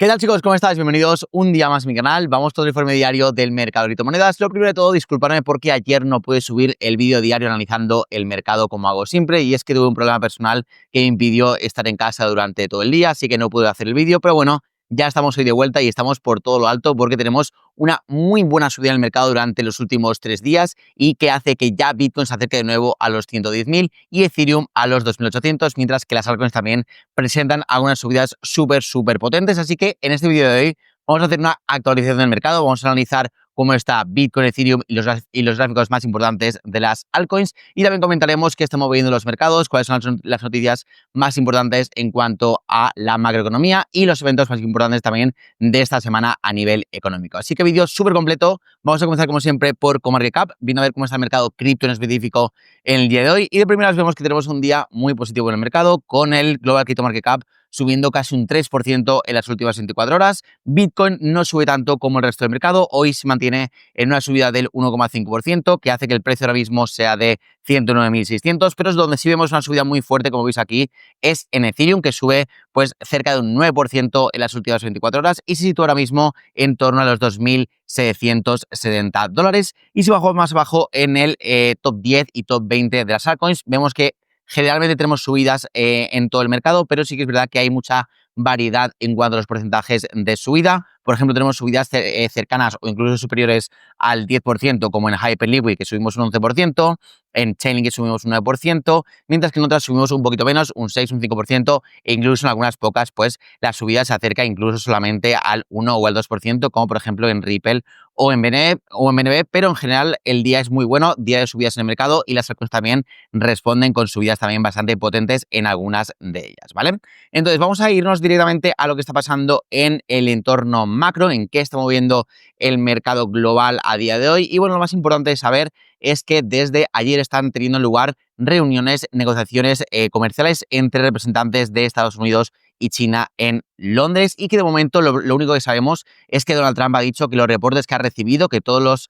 ¿Qué tal, chicos? ¿Cómo estáis? Bienvenidos un día más a mi canal. Vamos todo el informe diario del mercado de criptomonedas. Lo primero de todo, disculpadme porque ayer no pude subir el vídeo diario analizando el mercado como hago siempre, y es que tuve un problema personal que me impidió estar en casa durante todo el día, así que no pude hacer el vídeo, pero bueno, ya estamos hoy de vuelta y estamos por todo lo alto porque tenemos una muy buena subida en el mercado durante los últimos 3 días y que hace que ya Bitcoin se acerque de nuevo a los 110.000 y Ethereum a los 2.800, mientras que las altcoins también presentan algunas subidas súper potentes. Así que en este vídeo de hoy vamos a hacer una actualización del mercado, vamos a analizar cómo está Bitcoin, Ethereum y los gráficos más importantes de las altcoins, y también comentaremos qué estamos viendo en los mercados, cuáles son las noticias más importantes en cuanto a la macroeconomía y los eventos más importantes también de esta semana a nivel económico. Así que vídeo súper completo. Vamos a comenzar como siempre por CoinMarketCap, viendo a ver cómo está el mercado cripto en específico en el día de hoy, y de primeras vemos que tenemos un día muy positivo en el mercado con el Global Crypto Market Cap subiendo casi un 3% en las últimas 24 horas. Bitcoin no sube tanto como el resto del mercado. Hoy se mantiene en una subida del 1,5%, que hace que el precio ahora mismo sea de 109.600, pero es donde sí vemos una subida muy fuerte, como veis aquí, es en Ethereum, que sube pues cerca de un 9% en las últimas 24 horas y se sitúa ahora mismo en torno a los $2.770. Y si bajo más abajo en el top 10 y top 20 de las altcoins, vemos que generalmente tenemos subidas en todo el mercado, pero sí que es verdad que hay mucha variedad en cuanto a los porcentajes de subida. Por ejemplo, tenemos subidas cercanas o incluso superiores al 10%, como en Hyperliquid, que subimos un 11%, en Chainlink, que subimos un 9%, mientras que en otras subimos un poquito menos, un 6, un 5%, e incluso en algunas pocas, pues la subida se acerca incluso solamente al 1 o al 2%, como por ejemplo en Ripple o en BNB, pero en general el día es muy bueno, día de subidas en el mercado, y las altcoins también responden con subidas también bastante potentes en algunas de ellas, ¿vale? Entonces vamos a irnos directamente a lo que está pasando en el entorno macro, en qué está moviendo el mercado global a día de hoy. Y bueno, lo más importante de saber es que desde ayer están teniendo lugar reuniones, negociaciones comerciales entre representantes de Estados Unidos y China en Londres, y que de momento lo único que sabemos es que Donald Trump ha dicho que los reportes que ha recibido, que todos los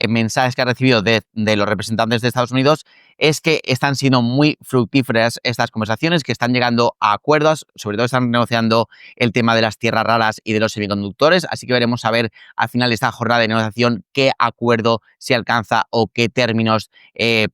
mensajes que ha recibido de los representantes de Estados Unidos, es que están siendo muy fructíferas estas conversaciones, que están llegando a acuerdos, sobre todo están negociando el tema de las tierras raras y de los semiconductores, así que veremos a ver al final de esta jornada de negociación qué acuerdo se alcanza o qué términos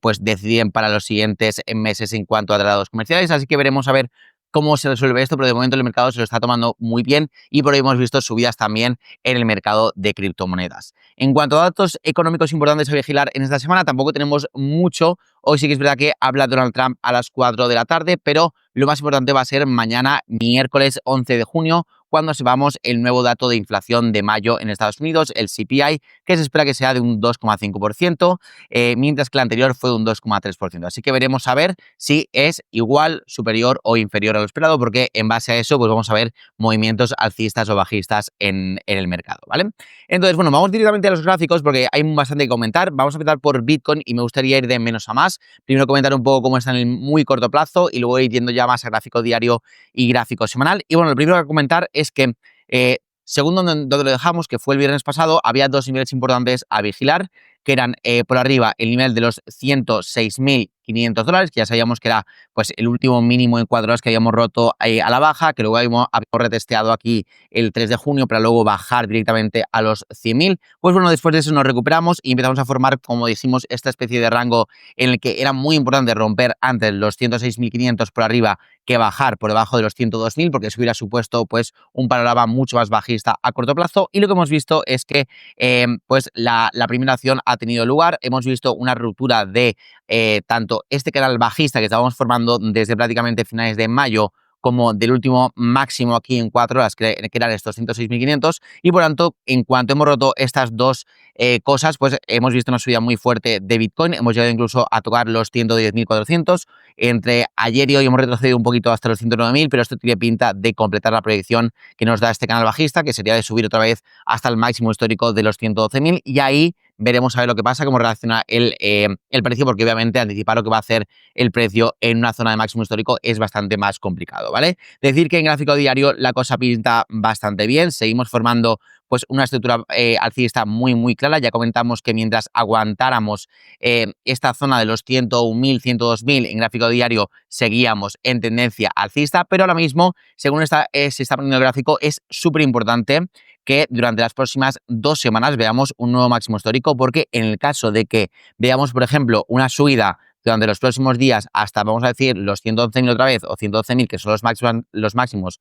pues deciden para los siguientes meses en cuanto a tratados comerciales, así que veremos a ver cómo se resuelve esto, pero de momento el mercado se lo está tomando muy bien y por ahí hemos visto subidas también en el mercado de criptomonedas. En cuanto a datos económicos importantes a vigilar en esta semana, tampoco tenemos mucho. Hoy sí que es verdad que habla Donald Trump a las 4 de la tarde, pero lo más importante va a ser mañana, miércoles 11 de junio, cuando sepamos el nuevo dato de inflación de mayo en Estados Unidos, el CPI, que se espera que sea de un 2,5%, mientras que el anterior fue de un 2,3%. Así que veremos a ver si es igual, superior o inferior a lo esperado, porque en base a eso pues vamos a ver movimientos alcistas o bajistas en el mercado, ¿vale? Entonces, bueno, vamos directamente a los gráficos porque hay bastante que comentar. Vamos a empezar por Bitcoin y me gustaría ir de menos a más. Primero comentar un poco cómo está en el muy corto plazo y luego ir yendo ya más a gráfico diario y gráfico semanal. Y bueno, lo primero que comentar es que según donde lo dejamos, que fue el viernes pasado, había dos niveles importantes a vigilar, que eran por arriba el nivel de los $106.500, que ya sabíamos que era pues el último mínimo en 4 horas que habíamos roto a la baja, que luego habíamos retesteado aquí el 3 de junio para luego bajar directamente a los 100.000. Pues bueno, después de eso nos recuperamos y empezamos a formar, como dijimos, esta especie de rango en el que era muy importante romper antes los 106.500 por arriba que bajar por debajo de los 102.000, porque eso hubiera supuesto pues un panorama mucho más bajista a corto plazo. Y lo que hemos visto es que pues la primera acción ha tenido lugar. Hemos visto una ruptura de tanto este canal bajista que estábamos formando desde prácticamente finales de mayo, como del último máximo aquí en 4 horas, que eran estos 106.500, y por tanto, en cuanto hemos roto estas dos cosas, pues hemos visto una subida muy fuerte de Bitcoin, hemos llegado incluso a tocar los 110.400, entre ayer y hoy hemos retrocedido un poquito hasta los 109.000, pero esto tiene pinta de completar la proyección que nos da este canal bajista, que sería de subir otra vez hasta el máximo histórico de los 112.000, y ahí veremos a ver lo que pasa, cómo reacciona el precio, porque obviamente anticipar lo que va a hacer el precio en una zona de máximo histórico es bastante más complicado, ¿vale? Decir que en gráfico diario la cosa pinta bastante bien, seguimos formando pues una estructura alcista muy clara. Ya comentamos que mientras aguantáramos esta zona de los 101.000, 102.000 en gráfico diario, seguíamos en tendencia alcista, pero ahora mismo, según se está poniendo el gráfico, es súper importante que durante las próximas 2 semanas veamos un nuevo máximo histórico, porque en el caso de que veamos, por ejemplo, una subida durante los próximos días hasta, vamos a decir, los 111.000 otra vez, o 112.000, que son los máximos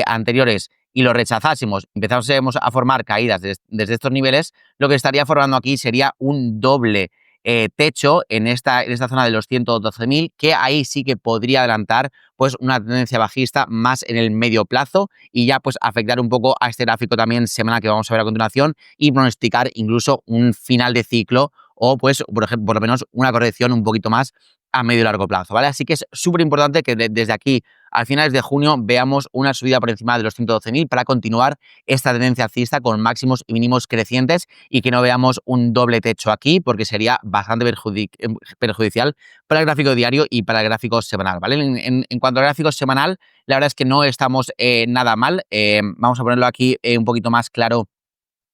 anteriores, y lo rechazásemos, empezásemos a formar caídas desde estos niveles, lo que estaría formando aquí sería un doble techo en esta zona de los 112.000, que ahí sí que podría adelantar pues una tendencia bajista más en el medio plazo y ya pues afectar un poco a este gráfico también semana que vamos a ver a continuación y pronosticar incluso un final de ciclo o pues por ejemplo, por lo menos una corrección un poquito más a medio y largo plazo, ¿vale? Así que es súper importante que desde aquí a finales de junio veamos una subida por encima de los 112.000 para continuar esta tendencia alcista con máximos y mínimos crecientes y que no veamos un doble techo aquí, porque sería bastante perjudicial para el gráfico diario y para el gráfico semanal, ¿vale? En cuanto al gráfico semanal, la verdad es que no estamos nada mal. Vamos a ponerlo aquí un poquito más claro.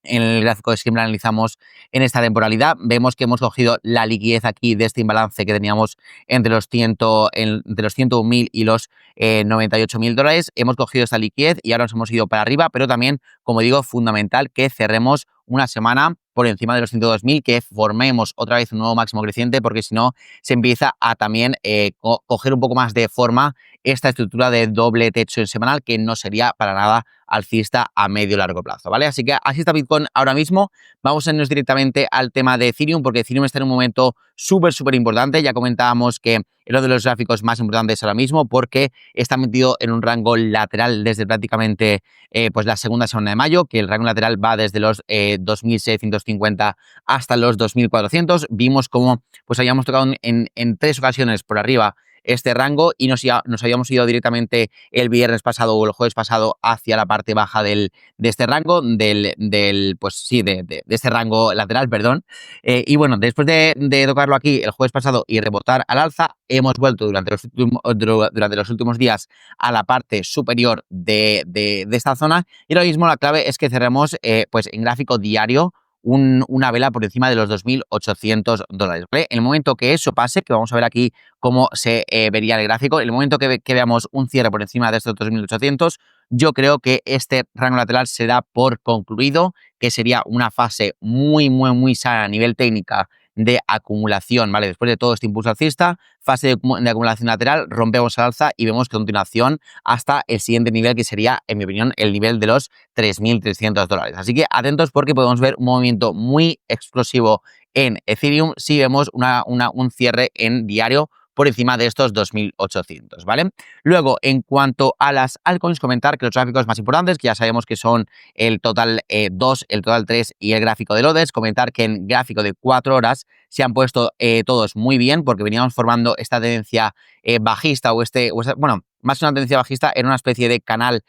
En el gráfico que siempre analizamos en esta temporalidad, vemos que hemos cogido la liquidez aquí de este imbalance que teníamos entre los 101.000 y los $98.000. Hemos cogido esta liquidez y ahora nos hemos ido para arriba, pero también, como digo, fundamental que cerremos una semana por encima de los 102.000, que formemos otra vez un nuevo máximo creciente, porque si no se empieza a también coger un poco más de forma esta estructura de doble techo en semanal, que no sería para nada alcista a medio largo plazo, ¿vale? Así que así está Bitcoin ahora mismo. Vamos a irnos directamente al tema de Ethereum, porque Ethereum está en un momento súper importante. Ya comentábamos que es uno de los gráficos más importantes ahora mismo, porque está metido en un rango lateral desde prácticamente pues la segunda semana de mayo, que el rango lateral va desde los 2.650 hasta los 2.400. Vimos cómo pues habíamos tocado en 3 ocasiones por arriba este rango y nos habíamos ido directamente el viernes pasado o el jueves pasado hacia la parte baja de este rango, pues sí, de este rango lateral, perdón. Y bueno, después de tocarlo aquí el jueves pasado y rebotar al alza, hemos vuelto durante los últimos días a la parte superior de esta zona y ahora mismo la clave es que cerremos pues en gráfico diario una vela por encima de los $2.800, ¿vale? En el momento que eso pase, que vamos a ver aquí cómo se vería el gráfico, en el momento que veamos un cierre por encima de estos 2.800, yo creo que este rango lateral se da por concluido, que sería una fase muy sana a nivel técnica de acumulación, ¿vale? Después de todo este impulso alcista, fase de acumulación lateral, rompemos al alza y vemos continuación hasta el siguiente nivel, que sería, en mi opinión, el nivel de los $3.300. Así que atentos, porque podemos ver un movimiento muy explosivo en Ethereum si vemos un cierre en diario por encima de estos 2.800, ¿vale? Luego, en cuanto a las altcoins, comentar que los gráficos más importantes, que ya sabemos que son el total 2, el total 3 y el gráfico de Lodes, comentar que en gráfico de 4 horas se han puesto todos muy bien, porque veníamos formando esta tendencia bajista bueno, más que una tendencia bajista, era una especie de canal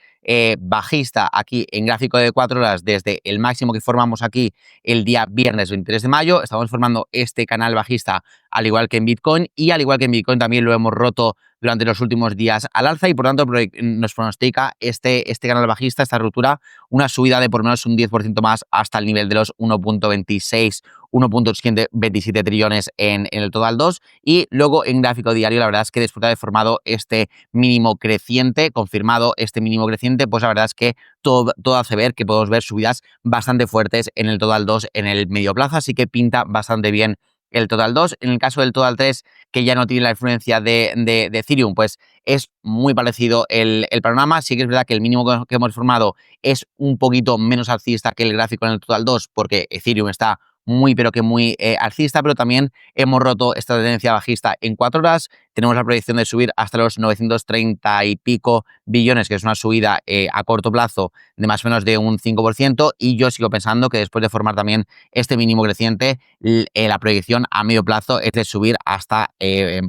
bajista aquí en gráfico de 4 horas desde el máximo que formamos aquí el día viernes 23 de mayo. Estamos formando este canal bajista al igual que en Bitcoin, y al igual que en Bitcoin también lo hemos roto durante los últimos días al alza, y por tanto nos pronostica este canal bajista, esta ruptura, una subida de por lo menos un 10% más hasta el nivel de los 1.26, 1.27 trillones en el total 2. Y luego en gráfico diario, la verdad es que después de haber formado este mínimo creciente, confirmado este mínimo creciente, pues la verdad es que todo hace ver que podemos ver subidas bastante fuertes en el total 2 en el medio plazo, así que pinta bastante bien el total 2. En el caso del total 3, que ya no tiene la influencia de Ethereum, pues es muy parecido el panorama. Sí que es verdad que el mínimo que hemos formado es un poquito menos alcista que el gráfico en el total 2, porque Ethereum está muy alcista, pero también hemos roto esta tendencia bajista en 4 horas. tenemos la proyección de subir hasta los 930 y pico billones, que es una subida a corto plazo de más o menos de un 5%, y yo sigo pensando que después de formar también este mínimo creciente, la proyección a medio plazo es de subir hasta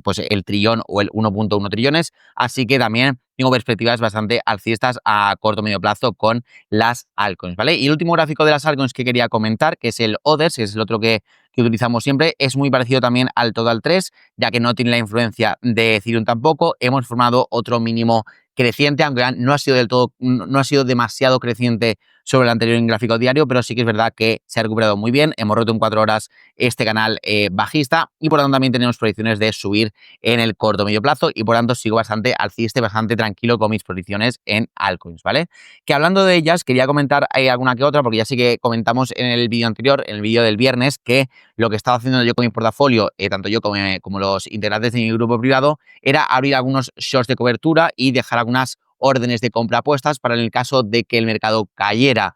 pues el trillón o el 1.1 trillones, así que también tengo perspectivas bastante alcistas a corto o medio plazo con las altcoins, ¿vale? Y el último gráfico de las altcoins que quería comentar, que es el Others, que es el otro que utilizamos siempre, es muy parecido también al Total 3, ya que no tiene la influencia de Ethereum tampoco. Hemos formado otro mínimo creciente, aunque no ha sido del todo, no ha sido demasiado creciente sobre el anterior en gráfico diario, pero sí que es verdad que se ha recuperado muy bien. Hemos roto en 4 horas este canal bajista y por lo tanto también tenemos proyecciones de subir en el corto medio plazo y por tanto sigo bastante alcista y bastante tranquilo con mis posiciones en altcoins, ¿vale? Que hablando de ellas, quería comentar alguna que otra, porque ya sí que comentamos en el vídeo anterior, en el vídeo del viernes, que lo que estaba haciendo yo con mi portafolio, tanto yo como los integrantes de mi grupo privado, era abrir algunos shorts de cobertura y dejar algunas órdenes de compra puestas para en el caso de que el mercado cayera,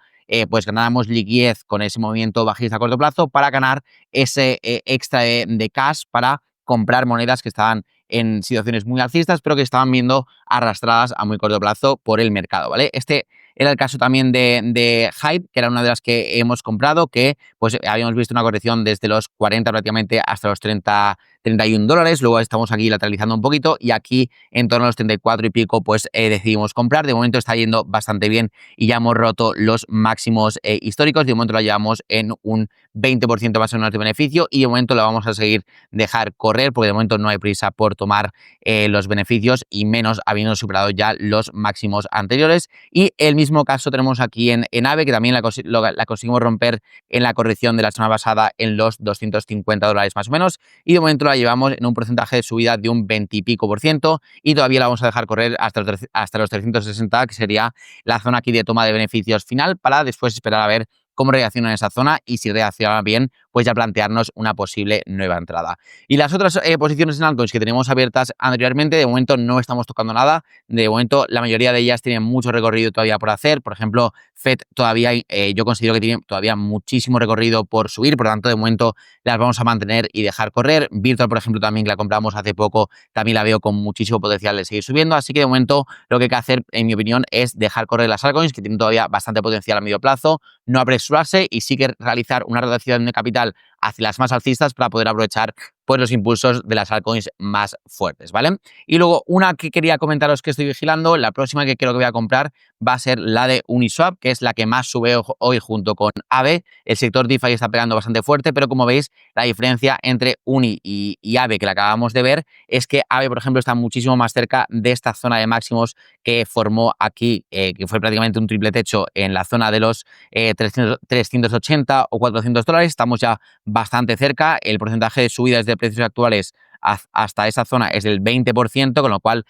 pues ganáramos liquidez con ese movimiento bajista a corto plazo para ganar ese extra de cash para comprar monedas que estaban en situaciones muy alcistas, pero que estaban viendo arrastradas a muy corto plazo por el mercado, ¿vale? Este era el caso también de Hype, que era una de las que hemos comprado, que pues habíamos visto una corrección desde los 40 prácticamente hasta los 31 dólares, luego estamos aquí lateralizando un poquito y aquí en torno a los 34 y pico pues decidimos comprar. De momento está yendo bastante bien y ya hemos roto los máximos históricos, de momento la llevamos en un 20% más o menos de beneficio y de momento la vamos a seguir dejar correr porque de momento no hay prisa por tomar los beneficios y menos habiendo superado ya los máximos anteriores. Y el mismo caso tenemos aquí en AVE, que también la conseguimos romper en la corrección de la semana pasada en los 250 dólares más o menos y de momento la llevamos en un porcentaje de subida de un 20 y pico por ciento y todavía la vamos a dejar correr hasta los 360, que sería la zona aquí de toma de beneficios final, para después esperar a ver cómo reacciona en esa zona y si reacciona bien, pues ya plantearnos una posible nueva entrada. Y las otras posiciones en altcoins que tenemos abiertas anteriormente, de momento no estamos tocando nada. De momento la mayoría de ellas tienen mucho recorrido todavía por hacer. Por ejemplo, FED todavía, yo considero que tiene todavía muchísimo recorrido por subir, por lo tanto de momento las vamos a mantener y dejar correr. Virtual, por ejemplo, también que la compramos hace poco, también la veo con muchísimo potencial de seguir subiendo, así que de momento lo que hay que hacer, en mi opinión, es dejar correr las altcoins que tienen todavía bastante potencial a medio plazo, no apresurarse y sí que realizar una rotación de capital hacia las más alcistas para poder aprovechar pues los impulsos de las altcoins más fuertes, ¿vale? Y luego una que quería comentaros que estoy vigilando, la próxima que creo que voy a comprar va a ser la de Uniswap, que es la que más sube hoy junto con AVE. El sector DeFi está pegando bastante fuerte, pero como veis, la diferencia entre Uni y AVE que la acabamos de ver es que AVE, por ejemplo, está muchísimo más cerca de esta zona de máximos que formó aquí, que fue prácticamente un triple techo en la zona de los 380 o 400 dólares. Estamos ya bastante cerca. El porcentaje de subidas de precios actuales hasta esa zona es del 20%, con lo cual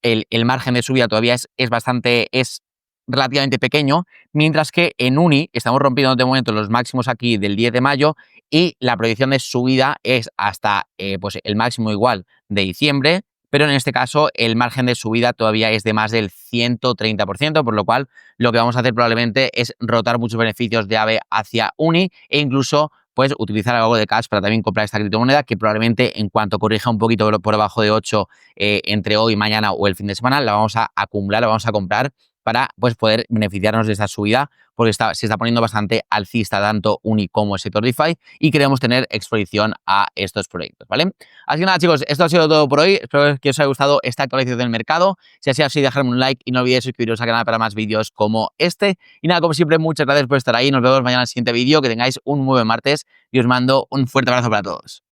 el margen de subida todavía es relativamente pequeño, mientras que en Uni estamos rompiendo de momento los máximos aquí del 10 de mayo y la proyección de subida es hasta pues el máximo igual de diciembre, pero en este caso el margen de subida todavía es de más del 130%, por lo cual lo que vamos a hacer probablemente es rotar muchos beneficios de AVE hacia Uni e incluso pues utilizar algo de cash para también comprar esta criptomoneda que probablemente en cuanto corrija un poquito por debajo de 8 entre hoy, mañana o el fin de semana, la vamos a acumular, la vamos a comprar para pues poder beneficiarnos de esta subida porque se está poniendo bastante alcista tanto Uni como el sector DeFi y queremos tener exposición a estos proyectos, ¿vale? Así que nada, chicos, esto ha sido todo por hoy. Espero que os haya gustado esta actualización del mercado. Si ha sido así, dejadme un like y no olvidéis suscribiros al canal para más vídeos como este. Y nada, como siempre, muchas gracias por estar ahí. Nos vemos mañana en el siguiente vídeo. Que tengáis un muy buen martes y os mando un fuerte abrazo para todos.